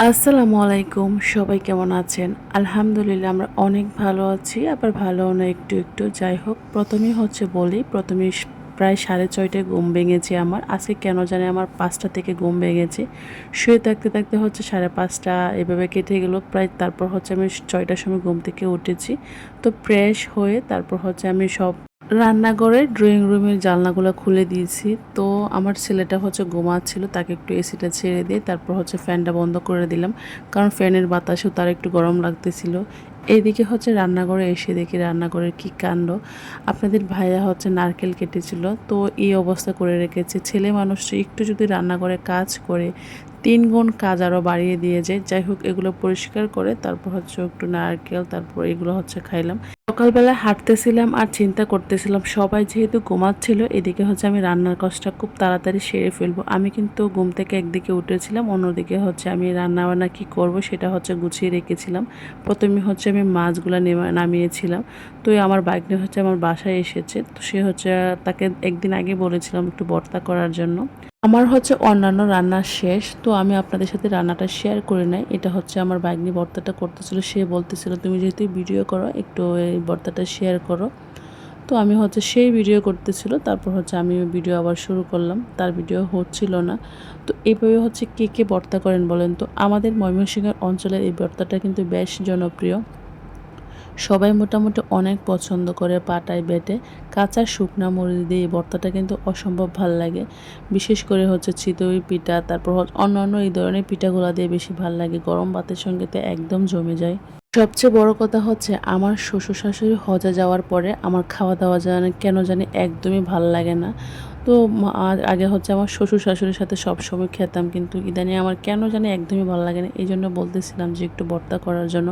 আসসালামু আলাইকুম, সবাই কেমন আছেন? আলহামদুলিল্লাহ আমরা অনেক ভালো আছি, আবার ভালোও না একটু একটু। যাই হোক, প্রথমেই বলি, প্রায় 6:30টায় ঘুম ভেঙেছে আমার। আজকে কেন জানি আমার 5টা থেকে ঘুম ভেঙেছে। শুয়ে থাকতে থাকতে 5:30 এভাবে কেটে গেল প্রায়। তারপর আমি 6টার সময় ঘুম থেকে উঠেছি। তো ফ্রেশ হয়ে তারপর আমি সব রান্নাঘরের ড্রয়িং রুমের জানলাগুলো খুলে দিয়েছি। তো আমার ছেলেটা ঘুমাচ্ছিল, তাকে একটু এসিটা ছেড়ে দিয়ে তারপর ফ্যানটা বন্ধ করে দিলাম, কারণ ফ্যানের বাতাসেও তার একটু গরম লাগতেছিল। এইদিকে রান্নাঘরে এসে দেখি রান্নাঘরের কি কাণ্ড। আপনাদের ভাইয়া নারকেল কেটেছিল, তো এই অবস্থা করে রেখেছে। ছেলে মানুষ একটু যদি রান্নাঘরে কাজ করে 3 গুণ কাজ আরও বাড়িয়ে দিয়ে যায়। যাই হোক, এগুলো পরিষ্কার করে তারপর একটু নারকেল, তারপর এগুলো খাইলাম। সকালবেলা হাঁটতেছিলাম আর চিন্তা করতেছিলাম, সবাই যেহেতু ঘুমাচ্ছিল, এদিকে আমি রান্নার কাজটা খুব তাড়াতাড়ি সেরে ফেলবো। আমি কিন্তু ঘুম থেকে একদিকে উঠেছিলাম, অন্যদিকে আমি রান্না বান্না কী করবো সেটা গুছিয়ে রেখেছিলাম। প্রথমে আমি মাছগুলো নামিয়েছিলাম। তো আমার ভাগ্নে আমার বাসায় এসেছে। তো সে তাকে একদিন আগে বলেছিলাম একটু ভর্তা করার জন্য। আমার অন্যান্য রান্না শেষ, তো আমি আপনাদের সাথে রান্নাটা শেয়ার করে নাই। এটা আমার ভাগ্নি ভর্তাটা করতেছিল। সে বলতেছিল, তুমি যেহেতু ভিডিও করো, একটু এই ভর্তাটা শেয়ার করো। তো আমি সেই ভিডিও করতেছিল, তারপর আমি ভিডিও আবার শুরু করলাম। তার ভিডিও হচ্ছিল না। তো এইভাবে কে কে ভর্তা করেন বলেন তো? আমাদের ময়মনসিংহের অঞ্চলের এই ভর্তাটা কিন্তু বেশ জনপ্রিয়। সবাই মোটামুটি অনেক পছন্দ করে পাটায় বেটে কাঁচা শুকনা মরিচ দিয়ে এই ভর্তাটা কিন্তু অসম্ভব ভাল লাগে। বিশেষ করে চিতই পিঠা, তারপর অন্যান্য এই ধরনের পিঠাগুলা দিয়ে বেশি ভাল লাগে। গরম ভাতের সঙ্গে তো একদম জমে যায়। সবচেয়ে বড় কথা আমার শ্বশুর শাশুড়ি হজে যাওয়ার পরে আমার খাওয়া দাওয়া কেন জানি একদমই ভাল লাগে না। তো আগে আমার শ্বশুর শাশুড়ির সাথে সবসময় খেতাম, কিন্তু ইদানিং আমার কেন জানি একদমই ভালো লাগে না। এই জন্য বলতেছিলাম যে একটু ভর্তা করার জন্য।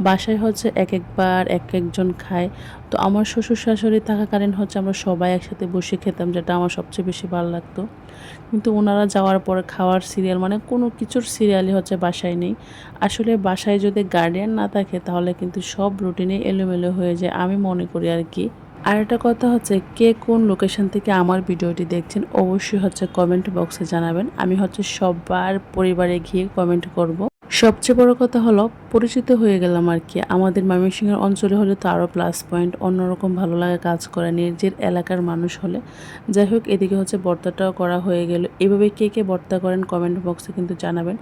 বাসায় এক একবার এক একজন খায়। তো আমার শ্বশুর শাশুড়ি থাকাকালীন আমরা সবাই একসাথে বসে খেতাম, যেটা আমার সবচেয়ে বেশি ভালো লাগতো। কিন্তু ওনারা যাওয়ার পরে খাওয়ার সিরিয়াল কোনো কিছুর সিরিয়ালই বাসায় নেই। আসলে বাসায় যদি গার্ডিয়ান না থাকে তাহলে কিন্তু সব রুটিনে এলোমেলো হয়ে যায়, আমি মনে করি আর কি। আর একটা কথা কে কোন লোকেশন থেকে আমার ভিডিওটি দেখছেন অবশ্যই কমেন্ট বক্সে জানাবেন। আমি সবার পরিবারে গিয়ে কমেন্ট করব। সবচেয়ে বড় কথা হলো পরিচিত হয়ে গেলাম আর কি। আমাদের ময়মনসিংহের অঞ্চলে হলে তো আরও প্লাস পয়েন্ট, অন্যরকম ভালো লাগে কাজ করে নিজের এলাকার মানুষ হলে। যাই হোক, এদিকে ভর্তাটাও করা হয়ে গেল। এভাবে কে কে ভর্তা করেন কমেন্ট বক্সে কিন্তু জানাবেন।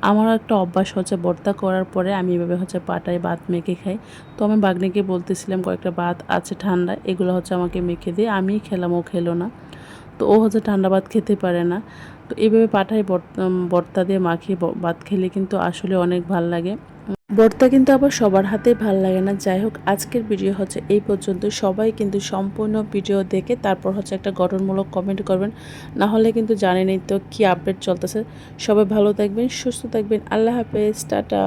আমার একটা অভ্যাস ভর্তা করার পরে আমি এভাবে পাটায় ভাত মেখে খাই। তো আমি বাগ্নিকে বলতেছিলাম কয়েকটা ভাত আছে ঠান্ডা, এগুলো আমাকে মেখে দিয়ে, আমি খেলাম, ও খেলো না। তো ও ঠান্ডা ভাত খেতে পারে না। তো এইভাবে পাঠায় ভর্তা দিয়ে মাখিয়ে ভাত খেলে কিন্তু আসলে অনেক ভাল লাগে। ভর্তা কিন্তু আবার সবার হাতেই ভাল লাগে না। যাই হোক, আজকের ভিডিও এই পর্যন্ত। সবাই কিন্তু সম্পূর্ণ ভিডিও দেখে তারপর একটা গঠনমূলক কমেন্ট করবেন, না হলে কিন্তু জানেনই তো কি আপডেট চলতেছে। সবাই ভালো থাকবেন, সুস্থ থাকবেন। আল্লাহ হাফেজ, টাটা।